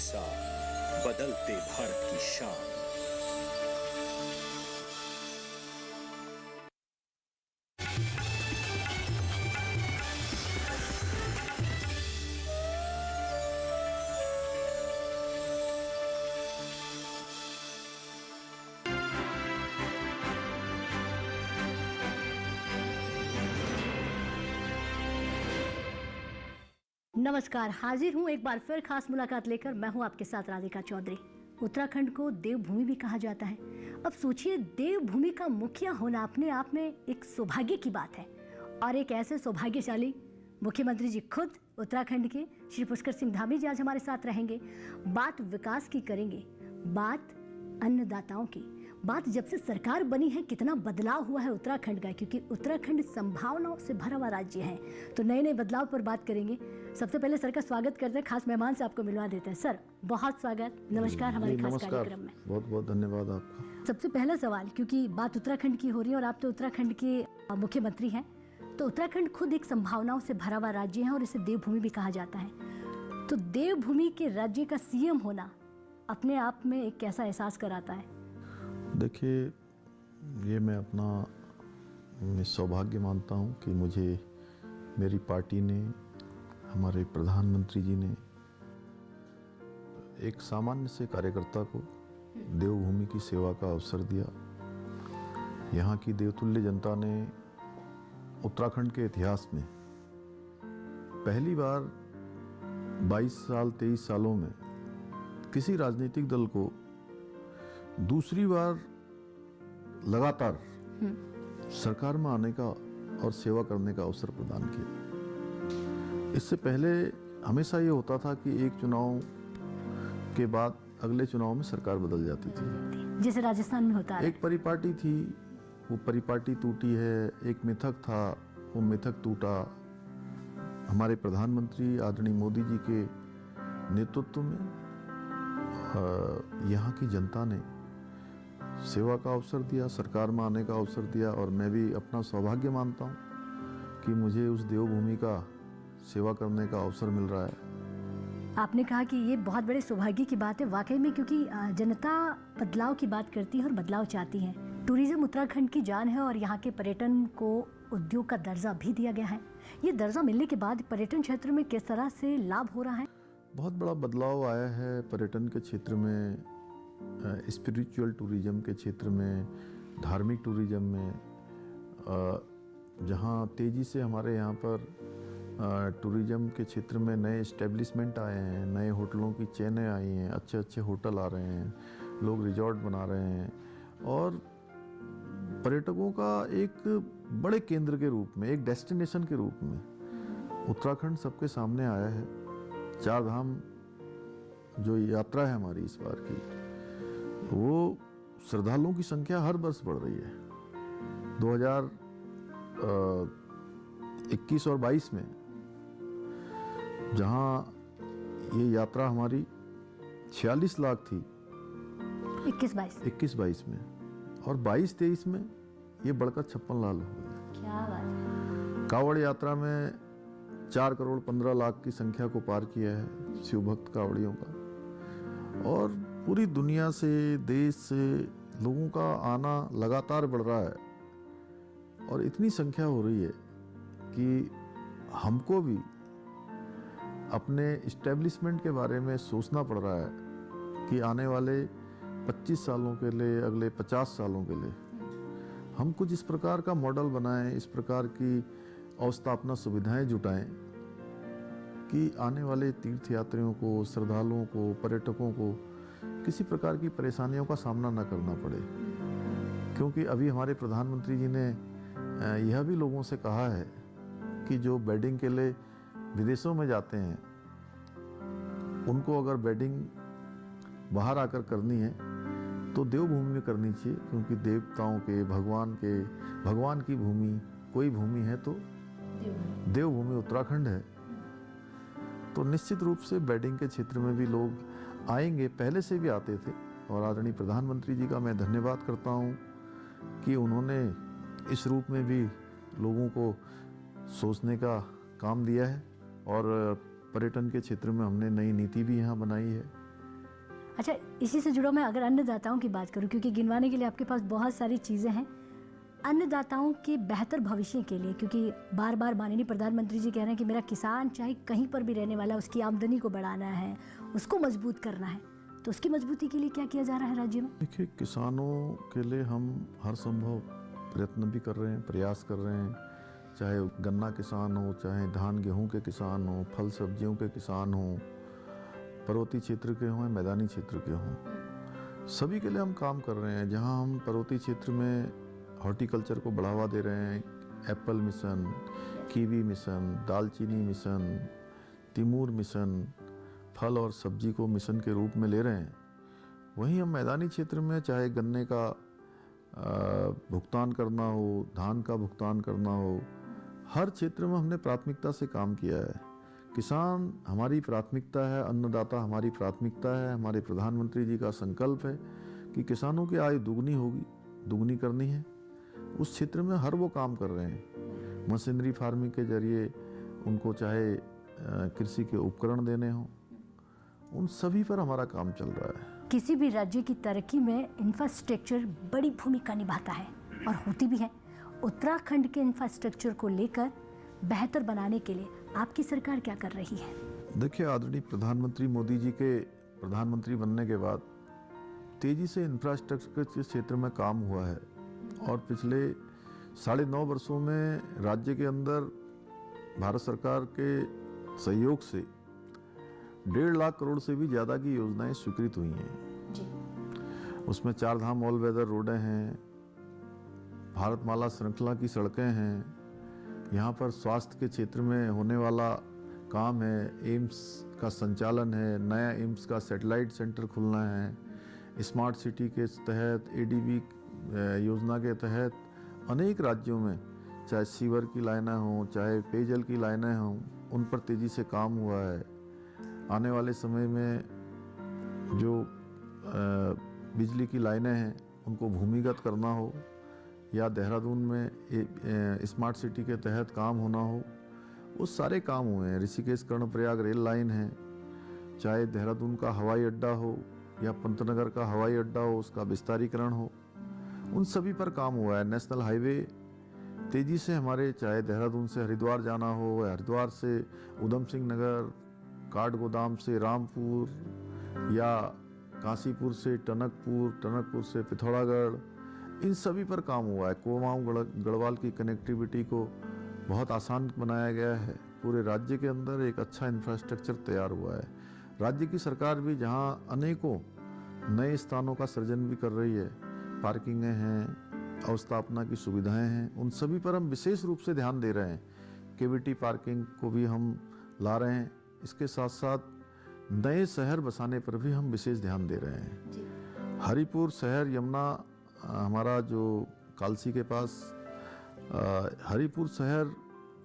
साथ बदलते भारत की शान। नमस्कार, हाजिर हूँ एक बार फिर खास मुलाकात लेकर। मैं हूँ आपके साथ राधिका चौधरी। उत्तराखंड को देवभूमि भी कहा जाता है। अब सोचिए, देवभूमि का मुखिया होना अपने आप में एक सौभाग्य की बात है, और एक ऐसे सौभाग्यशाली मुख्यमंत्री जी खुद उत्तराखंड के श्री पुष्कर सिंह धामी जी आज हमारे साथ रहेंगे। बात विकास की करेंगे, बात अन्नदाताओं की, बात जब से सरकार बनी है कितना बदलाव हुआ है उत्तराखंड का, क्योंकि उत्तराखंड संभावनाओं से भरा हुआ राज्य है। तो नए नए बदलाव पर बात करेंगे। सबसे पहले सर का स्वागत करते हैं, खास मेहमान से आपको मिलवा देते हैं। सर बहुत स्वागत, नमस्कार हमारे खास कार्यक्रम में। बहुत बहुत धन्यवाद आपका। सबसे पहला सवाल, क्योंकि बात उत्तराखंड की हो रही है और आप तो उत्तराखंड के मुख्यमंत्री हैं, तो उत्तराखंड खुद एक संभावनाओं से भरा हुआ राज्य है और इसे देवभूमि भी कहा जाता है। तो देवभूमि के राज्य का सीएम होना अपने आप में एक कैसा एहसास कराता है? देखिए, ये मैं अपना सौभाग्य मानता हूँ कि मुझे मेरी पार्टी ने, हमारे प्रधानमंत्री जी ने एक सामान्य से कार्यकर्ता को देवभूमि की सेवा का अवसर दिया। यहाँ की देवतुल्य जनता ने उत्तराखंड के इतिहास में पहली बार 22 साल 23 सालों में किसी राजनीतिक दल को दूसरी बार लगातार सरकार में आने का और सेवा करने का अवसर प्रदान किया। इससे पहले हमेशा ये होता था कि एक चुनाव के बाद अगले चुनाव में सरकार बदल जाती थी, जैसे राजस्थान में होता है। एक परिपाटी थी, वो परिपाटी टूटी है। एक मिथक था, वो मिथक टूटा। हमारे प्रधानमंत्री आदरणीय मोदी जी के नेतृत्व में यहाँ की जनता ने सेवा का अवसर दिया, सरकार में आने का अवसर दिया, और मैं भी अपना सौभाग्य मानता हूँ कि मुझे उस देवभूमि का सेवा करने का अवसर मिल रहा है। आपने कहा कि ये बहुत बड़े सौभाग्य की बात है वाकई में, क्योंकि जनता बदलाव की बात करती है और बदलाव चाहती है। टूरिज्म उत्तराखंड की जान है और यहाँ के पर्यटन को उद्योग का दर्जा भी दिया गया है। ये दर्जा मिलने के बाद पर्यटन क्षेत्र में किस तरह से लाभ हो रहा है? बहुत बड़ा बदलाव आया है पर्यटन के क्षेत्र में, स्पिरिचुअल टूरिज्म के क्षेत्र में, धार्मिक टूरिज्म में। जहाँ तेज़ी से हमारे यहाँ पर टूरिज्म के क्षेत्र में नए इस्टेब्लिशमेंट आए हैं, नए होटलों की चेनें आई हैं, अच्छे अच्छे होटल आ रहे हैं, लोग रिजॉर्ट बना रहे हैं, और पर्यटकों का एक बड़े केंद्र के रूप में, एक डेस्टिनेशन के रूप में उत्तराखंड सबके सामने आया है। 4 धाम जो यात्रा है हमारी इस बार की, वो श्रद्धालुओं की संख्या हर वर्ष बढ़ रही है। 2021 और 22 में जहाँ ये यात्रा हमारी 46 लाख थी 21-22 में, और 22-23 में ये बढ़कर 56 लाख हो गई। क्या बात है। कांवड़ यात्रा में 4 करोड़ 15 लाख की संख्या को पार किया है शिव भक्त कांवड़ियों का, और पूरी दुनिया से, देश से लोगों का आना लगातार बढ़ रहा है, और इतनी संख्या हो रही है कि हमको भी अपने इस्टेब्लिशमेंट के बारे में सोचना पड़ रहा है कि आने वाले 25 सालों के लिए, अगले 50 सालों के लिए हम कुछ इस प्रकार का मॉडल बनाएं, इस प्रकार की अवस्थापना सुविधाएं जुटाएं कि आने वाले तीर्थयात्रियों को, श्रद्धालुओं को, पर्यटकों को किसी प्रकार की परेशानियों का सामना न करना पड़े। क्योंकि अभी हमारे प्रधानमंत्री जी ने यह भी लोगों से कहा है कि जो वेडिंग के लिए विदेशों में जाते हैं, उनको अगर वेडिंग बाहर आकर करनी है तो देवभूमि में करनी चाहिए, क्योंकि देवताओं के, भगवान की भूमि कोई भूमि है तो देवभूमि उत्तराखंड है। तो निश्चित रूप से वेडिंग के क्षेत्र में भी लोग आएंगे, पहले से भी आते थे, और आदरणीय प्रधानमंत्री जी का मैं धन्यवाद करता हूँ कि उन्होंने इस रूप में भी लोगों को सोचने का काम दिया है। और पर्यटन के क्षेत्र में हमने नई नीति भी यहाँ बनाई है अच्छा, इसी से जुड़ा मैं अगर अन्नदाताओं की बात करूं, क्योंकि गिनवाने के लिए आपके पास बहुत सारी चीज़ें हैं, अन्नदाताओं के बेहतर भविष्य के लिए, क्योंकि बार बार माननीय प्रधानमंत्री जी कह रहे हैं कि मेरा किसान चाहे कहीं पर भी रहने वाला, उसकी आमदनी को बढ़ाना है, उसको मजबूत करना है, तो उसकी मजबूती के लिए क्या किया जा रहा है राज्य में? देखिए, किसानों के लिए हम हर संभव प्रयत्न भी कर रहे हैं, प्रयास कर रहे हैं। चाहे गन्ना किसान हो, चाहे धान गेहूं के किसान हो, फल सब्जियों के किसान हो, पर्वतीय क्षेत्र के हों, मैदानी क्षेत्र के हों, सभी के लिए हम काम कर रहे हैं। जहां हम पर्वतीय क्षेत्र में हॉर्टिकल्चर को बढ़ावा दे रहे हैं, एप्पल मिशन, कीवी मिशन, दालचीनी मिशन, तिमूर मिशन, फल और सब्जी को मिशन के रूप में ले रहे हैं, वहीं हम मैदानी क्षेत्र में चाहे गन्ने का भुगतान करना हो, धान का भुगतान करना हो, हर क्षेत्र में हमने प्राथमिकता से काम किया है। किसान हमारी प्राथमिकता है, अन्नदाता हमारी प्राथमिकता है। हमारे प्रधानमंत्री जी का संकल्प है कि किसानों की आय दुगनी होगी, दुगनी करनी है। उस क्षेत्र में हर वो काम कर रहे हैं। मशीनरी फार्मिंग के जरिए उनको चाहे कृषि के उपकरण देने हों, उन सभी पर हमारा काम चल रहा है। किसी भी राज्य की तरक्की में इंफ्रास्ट्रक्चर बड़ी भूमिका निभाता है और होती भी है। उत्तराखंड के इंफ्रास्ट्रक्चर को लेकर बेहतर बनाने के लिए आपकी सरकार क्या कर रही है? देखिए, आदरणीय प्रधानमंत्री मोदी जी के प्रधानमंत्री बनने के बाद तेजी से इंफ्रास्ट्रक्चर के क्षेत्र में काम हुआ है और पिछले 9.5 वर्षों में राज्य के अंदर भारत सरकार के सहयोग से 1.5 लाख करोड़ से भी ज़्यादा की योजनाएं स्वीकृत हुई हैं जी। उसमें 4 धाम ऑल वेदर रोडें हैं, भारतमाला श्रृंखला की सड़कें हैं, यहाँ पर स्वास्थ्य के क्षेत्र में होने वाला काम है, एम्स का संचालन है, नया एम्स का सैटेलाइट सेंटर खुलना है, स्मार्ट सिटी के तहत एडीबी योजना के तहत अनेक राज्यों में चाहे सीवर की लाइनें हों, चाहे पेयजल की लाइनें हों, उन पर तेज़ी से काम हुआ है। आने वाले समय में जो बिजली की लाइनें हैं उनको भूमिगत करना हो या देहरादून में स्मार्ट सिटी के तहत काम होना हो, वो सारे काम हुए हैं। ऋषिकेश कर्णप्रयाग रेल लाइन है, चाहे देहरादून का हवाई अड्डा हो या पंतनगर का हवाई अड्डा हो, उसका विस्तारीकरण हो, उन सभी पर काम हुआ है। नेशनल हाईवे तेज़ी से हमारे, चाहे देहरादून से हरिद्वार जाना हो या हरिद्वार से उधम सिंह नगर, काठगोदाम से रामपुर या काशीपुर से टनकपुर, टनकपुर से पिथौरागढ़, इन सभी पर काम हुआ है। कुमाऊं गढ़वाल की कनेक्टिविटी को बहुत आसान बनाया गया है। पूरे राज्य के अंदर एक अच्छा इंफ्रास्ट्रक्चर तैयार हुआ है। राज्य की सरकार भी जहां अनेकों नए स्थानों का सृजन भी कर रही है, पार्किंगें हैं, अवस्थापना की सुविधाएं हैं, उन सभी पर हम विशेष रूप से ध्यान दे रहे हैं। केवीटी पार्किंग को भी हम ला रहे हैं। इसके साथ साथ नए शहर बसाने पर भी हम विशेष ध्यान दे रहे हैं। हरिपुर शहर यमुना, हमारा जो कालसी के पास हरिपुर शहर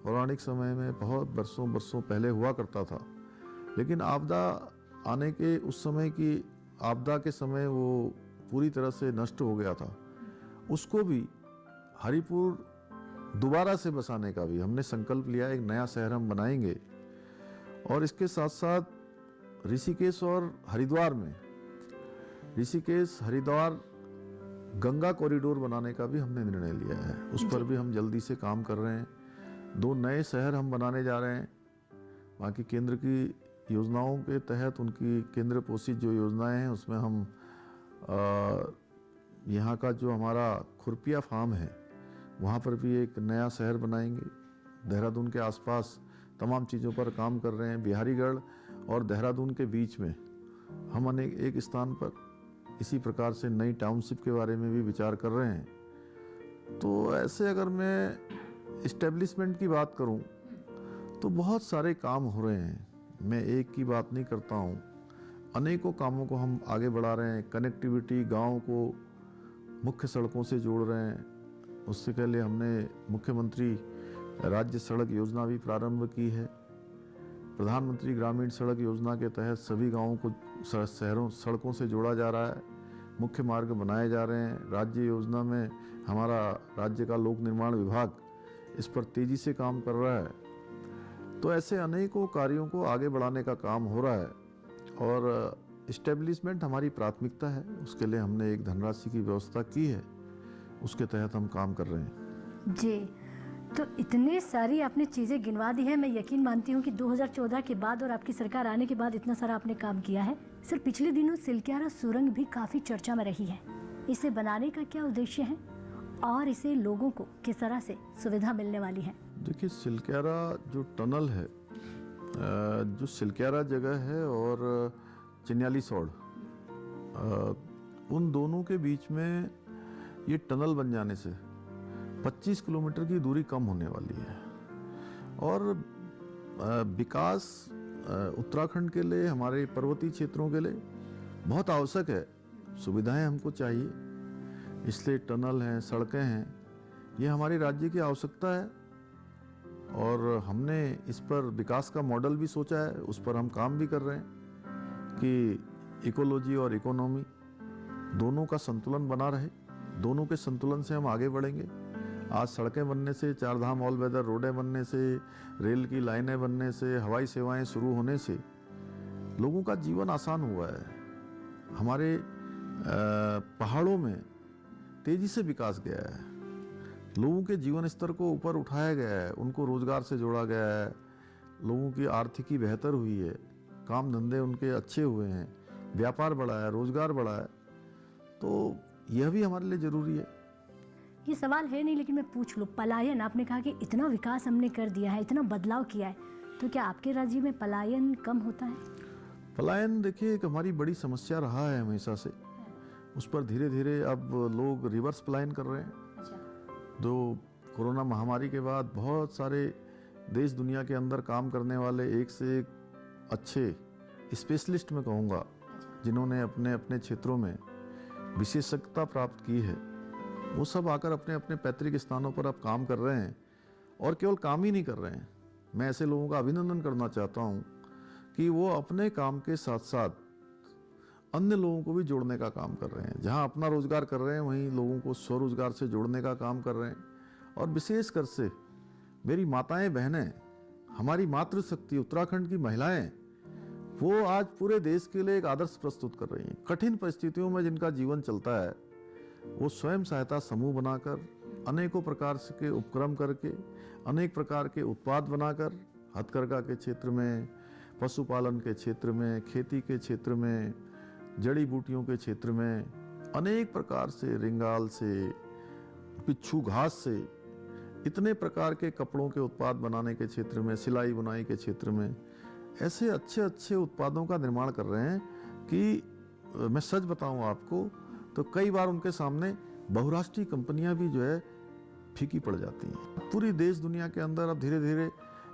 पौराणिक समय में बहुत बरसों पहले हुआ करता था, लेकिन आपदा आने के उस समय की आपदा के समय वो पूरी तरह से नष्ट हो गया था। उसको भी हरिपुर दोबारा से बसाने का भी हमने संकल्प लिया। एक नया शहर हम बनाएंगे और इसके साथ साथ ऋषिकेश और हरिद्वार में, ऋषिकेश हरिद्वार गंगा कॉरिडोर बनाने का भी हमने निर्णय लिया है। उस पर भी हम जल्दी से काम कर रहे हैं। 2 नए शहर हम बनाने जा रहे हैं। बाकी केंद्र की योजनाओं के तहत, उनकी केंद्र पोषित जो योजनाएं हैं, उसमें हम यहाँ का जो हमारा खुरपिया फार्म है वहाँ पर भी एक नया शहर बनाएंगे। देहरादून के आसपास तमाम चीज़ों पर काम कर रहे हैं। बिहारीगढ़ और देहरादून के बीच में हम एक स्थान पर इसी प्रकार से नई टाउनशिप के बारे में भी विचार कर रहे हैं। तो ऐसे अगर मैं इस्टेब्लिशमेंट की बात करूं तो बहुत सारे काम हो रहे हैं। मैं एक की बात नहीं करता हूं, अनेकों कामों को हम आगे बढ़ा रहे हैं। कनेक्टिविटी, गाँव को मुख्य सड़कों से जोड़ रहे हैं। उससे पहले हमने मुख्यमंत्री राज्य सड़क योजना भी प्रारंभ की है। प्रधानमंत्री ग्रामीण सड़क योजना के तहत सभी गांवों को शहरों सड़कों से जोड़ा जा रहा है। मुख्य मार्ग बनाए जा रहे हैं। राज्य योजना में हमारा राज्य का लोक निर्माण विभाग इस पर तेजी से काम कर रहा है। तो ऐसे अनेकों कार्यों को आगे बढ़ाने का काम हो रहा है और इस्टेब्लिशमेंट हमारी प्राथमिकता है, उसके लिए हमने एक धनराशि की व्यवस्था की है, उसके तहत हम काम कर रहे हैं। जी, तो इतने सारी आपने चीज़ें गिनवा दी हैं। मैं यकीन मानती हूँ कि 2014 के बाद और आपकी सरकार आने के बाद इतना सारा आपने काम किया है। सर, पिछले दिनों सिलक्यारा सुरंग भी काफ़ी चर्चा में रही है। इसे बनाने का क्या उद्देश्य है और इसे लोगों को किस तरह से सुविधा मिलने वाली है? देखिए, सिलक्यारा जो टनल है, जो सिलक्यारा जगह है और चिन्याली सौड़, उन दोनों के बीच में ये टनल बन जाने से 25 किलोमीटर की दूरी कम होने वाली है। और विकास उत्तराखंड के लिए, हमारे पर्वतीय क्षेत्रों के लिए बहुत आवश्यक है। सुविधाएं हमको चाहिए, इसलिए टनल हैं, सड़कें हैं, ये हमारे राज्य की आवश्यकता है। और हमने इस पर विकास का मॉडल भी सोचा है, उस पर हम काम भी कर रहे हैं कि इकोलॉजी और इकोनॉमी दोनों का संतुलन बना रहे। दोनों के संतुलन से हम आगे बढ़ेंगे। आज सड़कें बनने से, चार धाम ऑल वेदर रोडें बनने से, रेल की लाइनें बनने से, हवाई सेवाएं शुरू होने से लोगों का जीवन आसान हुआ है। हमारे पहाड़ों में तेजी से विकास गया है, लोगों के जीवन स्तर को ऊपर उठाया गया है, उनको रोजगार से जोड़ा गया है, लोगों की आर्थिकी बेहतर हुई है, काम धंधे उनके अच्छे हुए हैं, व्यापार बढ़ा है, रोजगार बढ़ा है। तो यह भी हमारे लिए जरूरी है। ये सवाल है नहीं, लेकिन मैं पूछ लूँ, पलायन, आपने कहा कि इतना विकास हमने कर दिया है, इतना बदलाव किया है, तो क्या आपके राज्य में पलायन कम होता है? पलायन देखिए एक हमारी बड़ी समस्या रहा है हमेशा से। उस पर धीरे धीरे अब लोग रिवर्स पलायन कर रहे हैं। जो कोरोना महामारी के बाद बहुत सारे देश दुनिया के अंदर काम करने वाले एक से एक अच्छे स्पेशलिस्ट मैं कहूँगा, जिन्होंने अपने अपने क्षेत्रों में विशेषज्ञता प्राप्त की है, वो सब आकर अपने अपने पैतृक स्थानों पर अब काम कर रहे हैं। और केवल काम ही नहीं कर रहे हैं, मैं ऐसे लोगों का अभिनंदन करना चाहता हूँ कि वो अपने काम के साथ साथ अन्य लोगों को भी जोड़ने का काम कर रहे हैं। जहाँ अपना रोजगार कर रहे हैं, वहीं लोगों को स्वरोजगार से जोड़ने का काम कर रहे हैं। और विशेषकर से मेरी माताएं बहनें, हमारी मातृशक्ति उत्तराखंड की महिलाएं, वो आज पूरे देश के लिए एक आदर्श प्रस्तुत कर रही हैं। कठिन परिस्थितियों में जिनका जीवन चलता है, वो स्वयं सहायता समूह बनाकर, अनेकों प्रकार के उपक्रम करके, अनेक प्रकार के उत्पाद बनाकर, हथकरघा के क्षेत्र में, पशुपालन के क्षेत्र में, खेती के क्षेत्र में, जड़ी बूटियों के क्षेत्र में, अनेक प्रकार से, रिंगाल से, पिच्छू घास से, इतने प्रकार के कपड़ों के उत्पाद बनाने के क्षेत्र में, सिलाई बुनाई के क्षेत्र में ऐसे अच्छे अच्छे उत्पादों का निर्माण कर रहे हैं कि मैं सच बताऊं आपको तो कई बार उनके सामने बहुराष्ट्रीय कंपनियां भी जो है फीकी पड़ जाती हैं। पूरी देश दुनिया के अंदर अब धीरे धीरे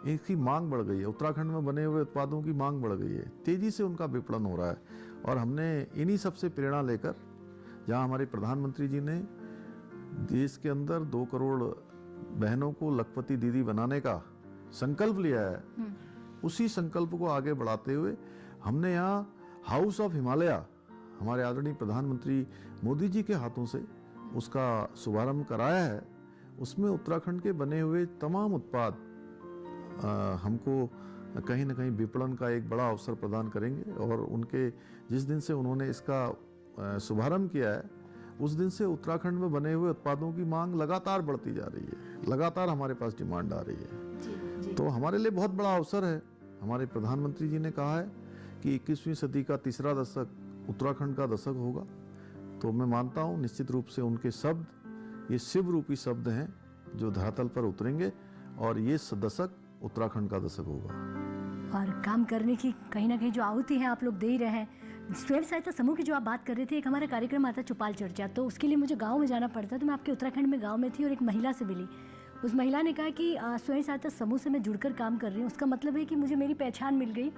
इनकी मांग बढ़ गई है। उत्तराखंड में बने हुए उत्पादों की मांग बढ़ गई है, तेजी से उनका विपणन हो रहा है। और हमने इन्हीं सबसे प्रेरणा लेकर, जहां हमारे प्रधानमंत्री जी ने देश के अंदर 2 करोड़ बहनों को लखपति दीदी बनाने का संकल्प लिया है, उसी संकल्प को आगे बढ़ाते हुए हमने यहाँ हाउस ऑफ हिमालय, हमारे आदरणीय प्रधानमंत्री मोदी जी के हाथों से उसका शुभारंभ कराया है। उसमें उत्तराखंड के बने हुए तमाम उत्पाद हमको कहीं ना कहीं विपणन का एक बड़ा अवसर प्रदान करेंगे। और उनके जिस दिन से उन्होंने इसका शुभारंभ किया है, उस दिन से उत्तराखंड में बने हुए उत्पादों की मांग लगातार बढ़ती जा रही है, लगातार हमारे पास डिमांड आ रही है। तो हमारे लिए बहुत बड़ा अवसर है। हमारे प्रधानमंत्री जी ने कहा है कि 21वीं सदी का तीसरा दशक उत्तराखंड का दशक होगा। तो मैं मानता हूँ निश्चित रूप से उनके शब्द ये शिव रूपी शब्द हैं जो धरातल पर उतरेंगे और ये दशक उत्तराखंड का दशक होगा। और काम करने की कहीं ना कहीं जो आहुति है आप लोग दे ही रहे हैं। स्वयं सहायता समूह की जो आप बात कर रहे थे, एक हमारा कार्यक्रम आता चौपाल चर्चा, तो उसके लिए मुझे गांव में जाना पड़ता, तो मैं आपके उत्तराखंड में गांव में थी और एक महिला से मिली। उस महिला ने कहा कि स्वयं सहायता समूह से मैं जुड़कर काम कर रही हूँ, उसका मतलब है कि मुझे मेरी पहचान मिल गई,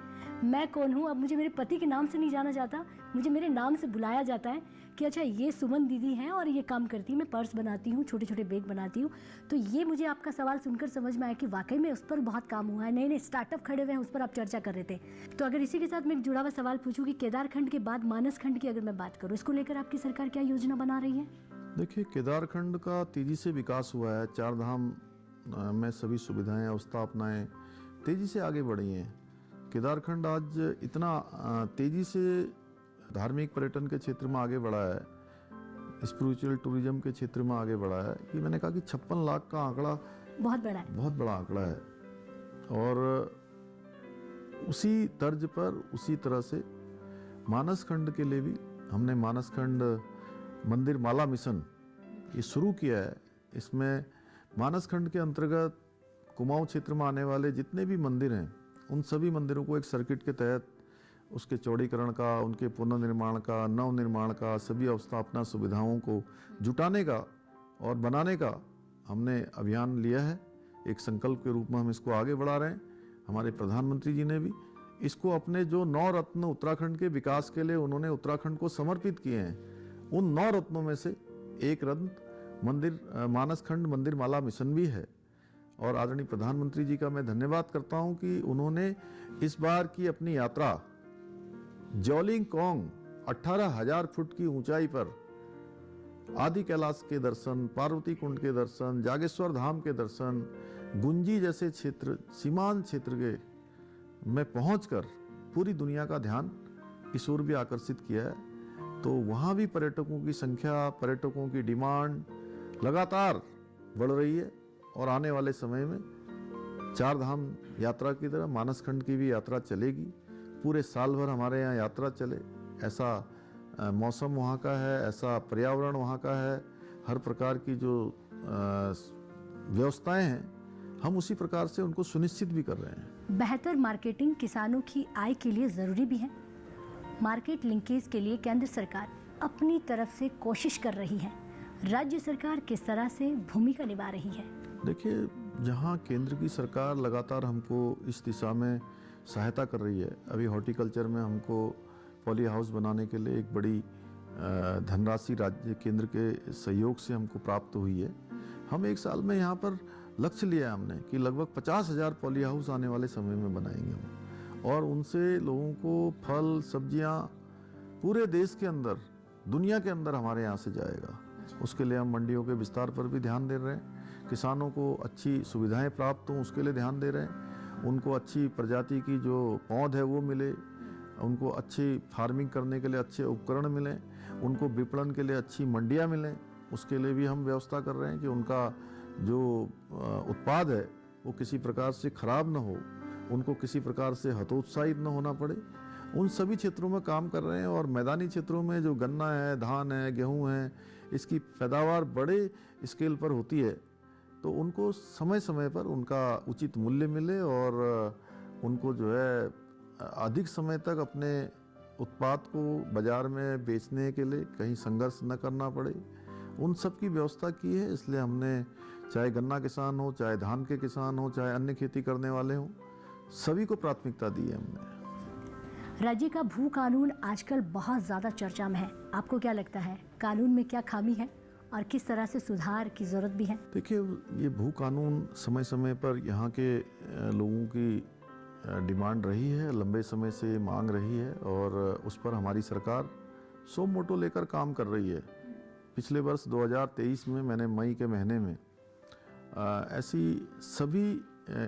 मैं कौन हूँ। अब मुझे मेरे पति के नाम से नहीं जाना जाता, मुझे मेरे नाम से बुलाया जाता है कि अच्छा ये सुमन दीदी हैं और ये काम करती है, मैं पर्स बनाती हूँ, छोटे छोटे बैग बनाती हूँ। तो ये मुझे आपका सवाल सुनकर समझ में आया कि वाकई में उस पर बहुत काम हुआ है, नए नए स्टार्टअप खड़े हुए हैं, उस पर आप चर्चा कर रहे थे। तो अगर इसी के साथ मैं एक जुड़ा हुआ सवाल पूछूँ कि केदारखंड के बाद मानसखंड की अगर मैं बात करूँ, इसको लेकर आपकी सरकार क्या योजना बना रही है? देखिए, केदारखंड का तेजी से विकास हुआ है। 4 धाम में सभी सुविधाएं, अवस्थापनाएं तेजी से आगे बढ़ी हैं। केदारखंड आज इतना तेजी से धार्मिक पर्यटन के क्षेत्र में आगे बढ़ा है, स्पिरिचुअल टूरिज्म के क्षेत्र में आगे बढ़ा है कि मैंने कहा कि 56 लाख का आंकड़ा बहुत बड़ा है। बहुत बड़ा आंकड़ा है। और उसी तर्ज पर उसी तरह से मानस खंड के लिए भी हमने मानस खंड मंदिर माला मिशन ये शुरू किया है। इसमें मानस खंड के अंतर्गत कुमाऊं क्षेत्र में आने वाले जितने भी मंदिर हैं उन सभी मंदिरों को एक सर्किट के तहत उसके चौड़ीकरण का, उनके पुनर्निर्माण का, नवनिर्माण का, सभी अवस्थापना सुविधाओं को जुटाने का और बनाने का हमने अभियान लिया है। एक संकल्प के रूप में हम इसको आगे बढ़ा रहे हैं। हमारे प्रधानमंत्री जी ने भी इसको अपने जो 9 रत्न उत्तराखंड के विकास के लिए उन्होंने उत्तराखंड को समर्पित किए हैं, उन 9 रत्नों में से एक रत्न मंदिर मानस खंड मंदिर माला मिशन भी है। और आदरणीय प्रधानमंत्री जी का मैं धन्यवाद करता हूं कि उन्होंने इस बार की अपनी यात्रा ज्योलिंग कोंग 18,000 फुट की ऊंचाई पर आदि कैलाश के दर्शन, पार्वती कुंड के दर्शन, जागेश्वर धाम के दर्शन, गुंजी जैसे क्षेत्र, सीमांत क्षेत्र के में पहुंचकर पूरी दुनिया का ध्यान इस ओर भी आकर्षित किया है। तो वहाँ भी पर्यटकों की संख्या, पर्यटकों की डिमांड लगातार बढ़ रही है और आने वाले समय में 4 धाम यात्रा की तरह मानस खंड की भी यात्रा चलेगी। पूरे साल भर हमारे यहाँ यात्रा चले, ऐसा मौसम वहाँ का है, ऐसा पर्यावरण वहाँ का है, हर प्रकार की जो व्यवस्थाएं हैं हम उसी प्रकार से उनको सुनिश्चित भी कर रहे हैं। बेहतर मार्केटिंग किसानों की आय के लिए ज़रूरी भी है। मार्केट लिंकेज के लिए केंद्र सरकार अपनी तरफ से कोशिश कर रही है। राज्य सरकार किस तरह से भूमिका निभा रही है? देखिए, जहाँ केंद्र की सरकार लगातार हमको इस दिशा में सहायता कर रही है। अभी हॉर्टिकल्चर में हमको पॉली हाउस बनाने के लिए एक बड़ी धनराशि राज्य केंद्र के सहयोग से हमको प्राप्त हुई है। हम एक साल में यहाँ पर लक्ष्य लिया हमने कि लगभग 50,000 पॉली हाउस आने वाले समय में बनाएंगे हम, और उनसे लोगों को फल सब्जियाँ पूरे देश के अंदर, दुनिया के अंदर हमारे यहाँ से जाएगा। उसके लिए हम मंडियों के विस्तार पर भी ध्यान दे रहे हैं, किसानों को अच्छी सुविधाएं प्राप्त हों उसके लिए ध्यान दे रहे हैं, उनको अच्छी प्रजाति की जो पौध है वो मिले, उनको अच्छी फार्मिंग करने के लिए अच्छे उपकरण मिलें, उनको विपणन के लिए अच्छी मंडियां मिलें, उसके लिए भी हम व्यवस्था कर रहे हैं कि उनका जो उत्पाद है वो किसी प्रकार से खराब ना हो, उनको किसी प्रकार से हतोत्साहित न होना पड़े। उन सभी क्षेत्रों में काम कर रहे हैं। और मैदानी क्षेत्रों में जो गन्ना है, धान है, गेहूं है, इसकी पैदावार बड़े स्केल पर होती है, तो उनको समय समय पर उनका उचित मूल्य मिले और उनको जो है अधिक समय तक अपने उत्पाद को बाजार में बेचने के लिए कहीं संघर्ष न करना पड़े, उन सब की व्यवस्था की है। इसलिए हमने चाहे गन्ना किसान हो, चाहे धान के किसान हो, चाहे अन्य खेती करने वाले हों, सभी को प्राथमिकता दी है हमने। राज्य का भू कानून आजकल बहुत ज़्यादा चर्चा में है। आपको क्या लगता है, कानून में क्या खामी है और किस तरह से सुधार की ज़रूरत भी है? देखिए, ये भू कानून समय समय पर यहाँ के लोगों की डिमांड रही है, लंबे समय से मांग रही है और उस पर हमारी सरकार सो मोटो लेकर काम कर रही है। पिछले वर्ष 2023 में मैंने मई के महीने में ऐसी सभी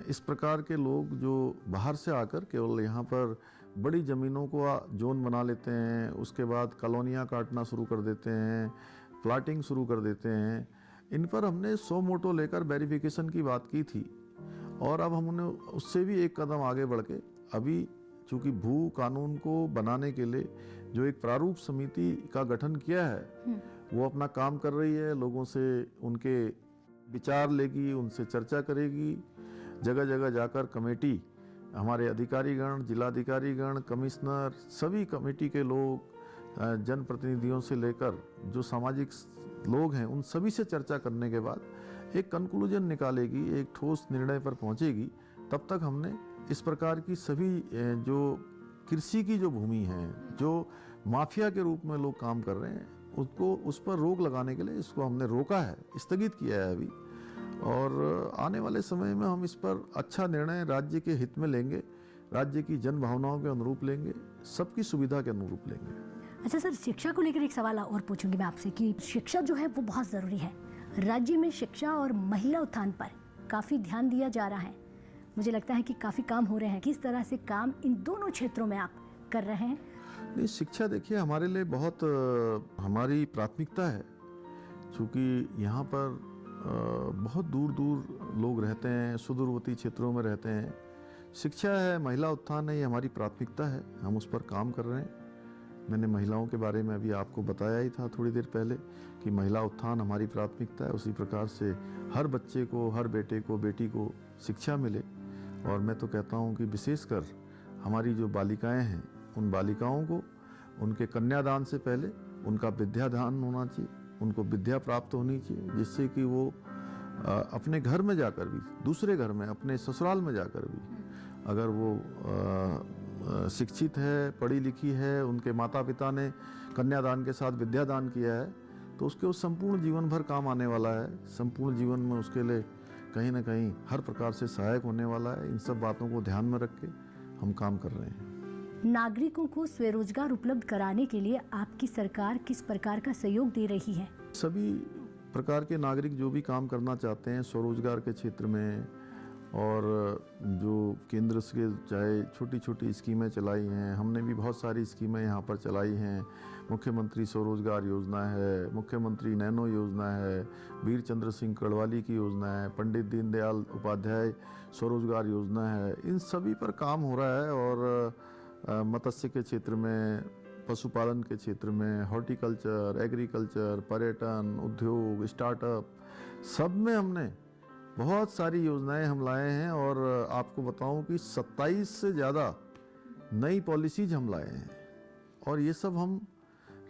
इस प्रकार के लोग जो बाहर से आकर केवल यहाँ पर बड़ी ज़मीनों को जोन बना लेते हैं, उसके बाद कॉलोनियाँ काटना शुरू कर देते हैं, प्लाटिंग शुरू कर देते हैं, इन पर हमने सो मोटो लेकर वेरिफिकेशन की बात की थी। और अब हमने उससे भी एक कदम आगे बढ़ के अभी चूँकि भू कानून को बनाने के लिए जो एक प्रारूप समिति का गठन किया है वो अपना काम कर रही है, लोगों से उनके विचार लेगी, उनसे चर्चा करेगी, जगह जगह जाकर कमेटी, हमारे अधिकारीगण, जिलाधिकारीगण, कमिश्नर, सभी कमेटी के लोग, जनप्रतिनिधियों से लेकर जो सामाजिक लोग हैं उन सभी से चर्चा करने के बाद एक कंक्लूजन निकालेगी, एक ठोस निर्णय पर पहुंचेगी। तब तक हमने इस प्रकार की सभी जो कृषि की जो भूमि है, जो माफिया के रूप में लोग काम कर रहे हैं, उसको उस पर रोक लगाने के लिए इसको हमने रोका है, स्थगित किया है अभी। और आने वाले समय में हम इस पर अच्छा निर्णय राज्य के हित में लेंगे, राज्य की जन भावनाओं के अनुरूप लेंगे, सबकी सुविधा के अनुरूप लेंगे। अच्छा सर, शिक्षा को लेकर एक सवाल और पूछूंगी मैं आपसे कि शिक्षा जो है वो बहुत ज़रूरी है। राज्य में शिक्षा और महिला उत्थान पर काफ़ी ध्यान दिया जा रहा है। मुझे लगता है कि काफ़ी काम हो रहे हैं। किस तरह से काम इन दोनों क्षेत्रों में आप कर रहे हैं? नहीं, शिक्षा देखिए हमारे लिए बहुत हमारी प्राथमिकता है, क्योंकि यहाँ पर बहुत दूर दूर लोग रहते हैं, सुदूरवर्ती क्षेत्रों में रहते हैं। शिक्षा है, महिला उत्थान है, ये हमारी प्राथमिकता है, हम उस पर काम कर रहे हैं। मैंने महिलाओं के बारे में अभी आपको बताया ही था थोड़ी देर पहले कि महिला उत्थान हमारी प्राथमिकता है। उसी प्रकार से हर बच्चे को, हर बेटे को, बेटी को शिक्षा मिले। और मैं तो कहता हूँ कि विशेषकर हमारी जो बालिकाएं हैं, उन बालिकाओं को उनके कन्यादान से पहले उनका विद्यादान होना चाहिए, उनको विद्या प्राप्त होनी चाहिए, जिससे कि वो अपने घर में जाकर भी, दूसरे घर में, अपने ससुराल में जाकर भी अगर वो शिक्षित है, पढ़ी लिखी है, उनके माता पिता ने कन्यादान के साथ विद्यादान किया है, तो उसके उस संपूर्ण जीवन भर काम आने वाला है। संपूर्ण जीवन में उसके लिए कहीं ना कहीं हर प्रकार से सहायक होने वाला है। इन सब बातों को ध्यान में रख के हम काम कर रहे हैं। नागरिकों को स्वरोजगार उपलब्ध कराने के लिए आपकी सरकार किस प्रकार का सहयोग दे रही है? सभी प्रकार के नागरिक जो भी काम करना चाहते हैं स्वरोजगार के क्षेत्र में, और जो केंद्र से चाहे छोटी छोटी स्कीमें चलाई हैं, हमने भी बहुत सारी स्कीमें यहाँ पर चलाई हैं। मुख्यमंत्री स्वरोजगार योजना है, मुख्यमंत्री नैनो योजना है, वीर चंद्र सिंह गढ़वाली की योजना है, पंडित दीनदयाल उपाध्याय स्वरोजगार योजना है। इन सभी पर काम हो रहा है। और मत्स्य के क्षेत्र में, पशुपालन के क्षेत्र में, हॉर्टिकल्चर, एग्रीकल्चर, पर्यटन, उद्योग, स्टार्टअप, सब में हमने बहुत सारी योजनाएं हम लाए हैं। और आपको बताऊं कि 27 से ज़्यादा नई पॉलिसीज हम लाए हैं, और ये सब हम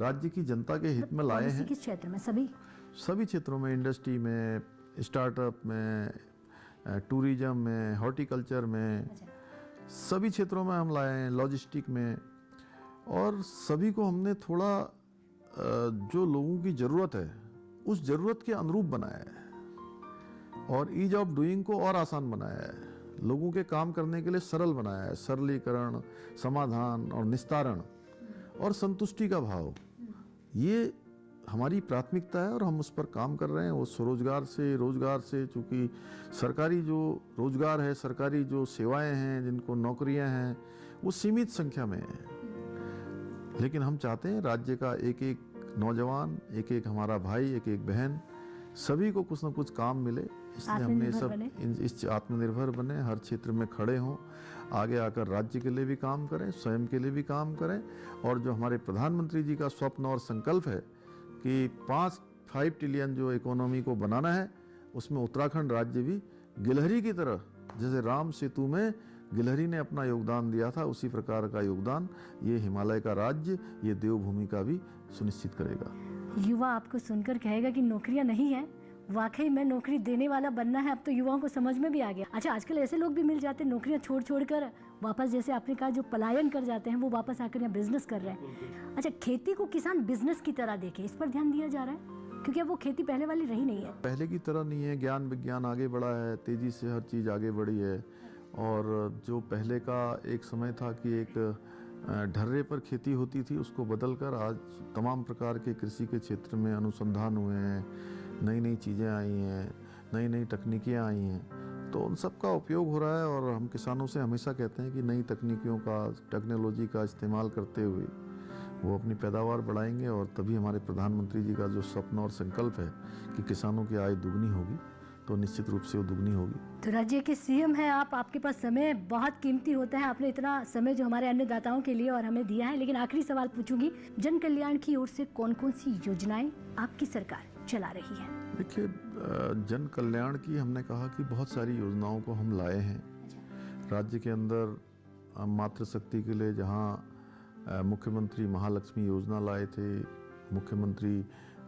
राज्य की जनता के हित में लाए हैं। किस क्षेत्र में? सभी क्षेत्रों में, इंडस्ट्री में, स्टार्टअप में, टूरिज्म में, हॉर्टिकल्चर में, सभी क्षेत्रों में हम लाए हैं, लॉजिस्टिक में। और सभी को हमने थोड़ा जो लोगों की ज़रूरत है उस ज़रूरत के अनुरूप बनाया है, और ईज ऑफ डूइंग को और आसान बनाया है, लोगों के काम करने के लिए सरल बनाया है। सरलीकरण, समाधान और निस्तारण और संतुष्टि का भाव, ये हमारी प्राथमिकता है और हम उस पर काम कर रहे हैं। वो स्वरोजगार से, रोजगार से, चूँकि सरकारी जो रोजगार है, सरकारी जो सेवाएं हैं, जिनको नौकरियां हैं, वो सीमित संख्या में हैं। लेकिन हम चाहते हैं राज्य का एक एक नौजवान, एक एक हमारा भाई, एक एक बहन, सभी को कुछ ना कुछ काम मिले। इसलिए हमने सब इस आत्मनिर्भर बने, हर क्षेत्र में खड़े हों, आगे आकर राज्य के लिए भी काम करें, स्वयं के लिए भी काम करें। और जो हमारे प्रधानमंत्री जी का स्वप्न और संकल्प है कि 5 ट्रिलियन जो इकोनॉमी को बनाना है, उसमें उत्तराखंड राज्य भी गिलहरी की तरह, जैसे राम सेतु में गिलहरी ने अपना योगदान दिया था, उसी प्रकार का योगदान ये हिमालय का राज्य, ये देवभूमि का भी सुनिश्चित करेगा। युवा आपको सुनकर कहेगा कि नौकरियां नहीं है, वाकई में नौकरी देने वाला बनना है। अब तो युवाओं को समझ में भी आ गया। अच्छा, आजकल ऐसे लोग भी मिल जाते हैं नौकरियां छोड़ कर वापस, जैसे आपने कहा, जो पलायन कर जाते हैं, वो वापस आकर यहाँ बिजनेस कर रहे हैं। अच्छा, खेती को किसान बिजनेस की तरह देखे, इस पर ध्यान दिया जा रहा है? क्योंकि अब वो खेती पहले वाली रही नहीं है, पहले की तरह नहीं है। ज्ञान विज्ञान आगे बढ़ा है, तेजी से हर चीज़ आगे बढ़ी है। और जो पहले का एक समय था कि एक ढर्रे पर खेती होती थी, उसको बदलकर आज तमाम प्रकार के कृषि के क्षेत्र में अनुसंधान हुए हैं, नई नई चीज़ें आई हैं, नई नई तकनीकें आई हैं। तो उन सब का उपयोग हो रहा है। और हम किसानों से हमेशा कहते हैं कि नई तकनीकियों का, टेक्नोलॉजी का इस्तेमाल करते हुए वो अपनी पैदावार बढ़ाएंगे, और तभी हमारे प्रधानमंत्री जी का जो स्वप्न और संकल्प है कि किसानों की आय दुगनी होगी, तो निश्चित रूप से वो दुगनी होगी। तो राज्य के सीएम हैं आप, आपके पास समय बहुत कीमती होता है। आपने इतना समय जो हमारे अन्नदाताओं के लिए और हमें दिया है। लेकिन आखिरी सवाल पूछूंगी, जन कल्याण की ओर से कौन कौन सी योजनाएं आपकी सरकार चला रही है? देखिए, जन कल्याण की हमने कहा कि बहुत सारी योजनाओं को हम लाए हैं राज्य के अंदर। मातृशक्ति के लिए जहां मुख्यमंत्री महालक्ष्मी योजना लाए थे, मुख्यमंत्री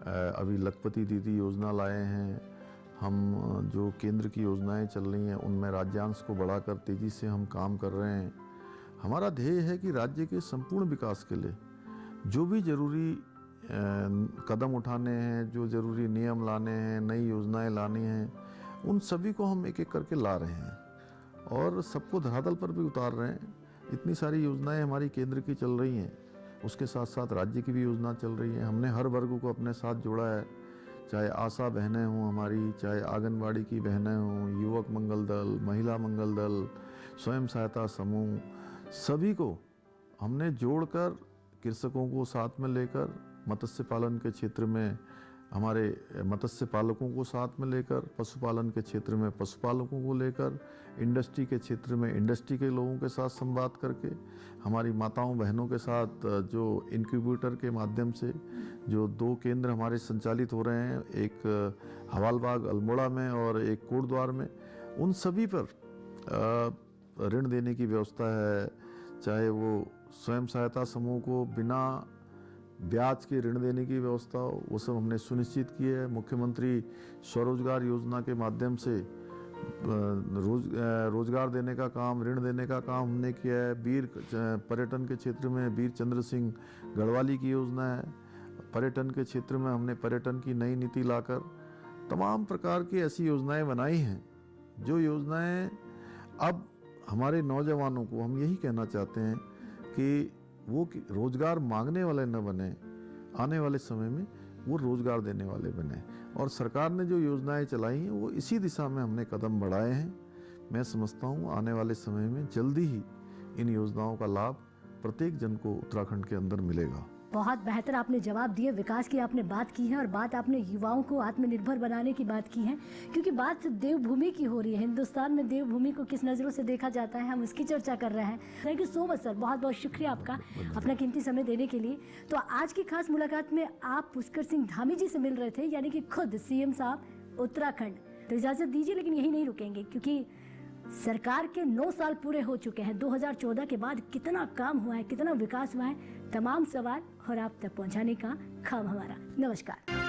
अभी लखपति दीदी योजना लाए हैं। हम जो केंद्र की योजनाएं चल रही हैं, उनमें राज्यांश को बढ़ाकर तेज़ी से हम काम कर रहे हैं। हमारा ध्येय है कि राज्य के संपूर्ण विकास के लिए जो भी ज़रूरी कदम उठाने हैं, जो ज़रूरी नियम लाने हैं, नई योजनाएं लानी हैं, उन सभी को हम एक एक करके ला रहे हैं और सबको धरातल पर भी उतार रहे हैं। इतनी सारी योजनाएं हमारी केंद्र की चल रही हैं, उसके साथ साथ राज्य की भी योजना चल रही है। हमने हर वर्ग को अपने साथ जोड़ा है, चाहे आशा बहनें हों हमारी, चाहे आंगनबाड़ी की बहनें हों, युवक मंगल दल, महिला मंगल दल, स्वयं सहायता समूह, सभी को हमने जोड़कर कृषकों को साथ में लेकर, मत्स्य पालन के क्षेत्र में हमारे मत्स्य पालकों को साथ में लेकर, पशुपालन के क्षेत्र में पशुपालकों को लेकर, इंडस्ट्री के क्षेत्र में इंडस्ट्री के लोगों के साथ संवाद करके, हमारी माताओं बहनों के साथ जो इनक्यूबेटर के माध्यम से जो 2 केंद्र हमारे संचालित हो रहे हैं, एक हवालबाग अल्मोड़ा में और एक कोटद्वार में, उन सभी पर ऋण देने की व्यवस्था है। चाहे वो स्वयं सहायता समूह को बिना ब्याज के ऋण देने की व्यवस्था हो, वो सब हमने सुनिश्चित की है। मुख्यमंत्री स्वरोजगार योजना के माध्यम से रोजगार देने का काम, ऋण देने का काम हमने किया है। वीर पर्यटन के क्षेत्र में वीर चंद्र सिंह गढ़वाली की योजना है। पर्यटन के क्षेत्र में हमने पर्यटन की नई नीति लाकर तमाम प्रकार की ऐसी योजनाएं बनाई हैं, जो योजनाएं अब हमारे नौजवानों को हम यही कहना चाहते हैं कि वो रोजगार मांगने वाले न बने, आने वाले समय में वो रोजगार देने वाले बने। और सरकार ने जो योजनाएं चलाई हैं वो इसी दिशा में हमने कदम बढ़ाए हैं। मैं समझता हूँ आने वाले समय में जल्दी ही इन योजनाओं का लाभ प्रत्येक जन को उत्तराखंड के अंदर मिलेगा। बहुत बेहतर आपने जवाब दिए, विकास की आपने बात की है और बात आपने युवाओं को आत्मनिर्भर बनाने की बात की है, क्योंकि बात देवभूमि की हो रही है। हिंदुस्तान में देवभूमि को किस नज़रों से देखा जाता है, हम उसकी चर्चा कर रहे हैं। Thank you so much sir, बहुत बहुत शुक्रिया आपका अपना कीमती समय देने के लिए। तो आज की खास मुलाकात में आप पुष्कर सिंह धामी जी से मिल रहे थे, यानी कि खुद सीएम साहब उत्तराखंड। तो इजाज़त दीजिए, लेकिन यही नहीं रुकेंगे, क्योंकि सरकार के 9 साल पूरे हो चुके हैं। 2014 के बाद कितना काम हुआ है, कितना विकास हुआ है, तमाम सवाल और आप तक पहुंचाने का काम हमारा। नमस्कार।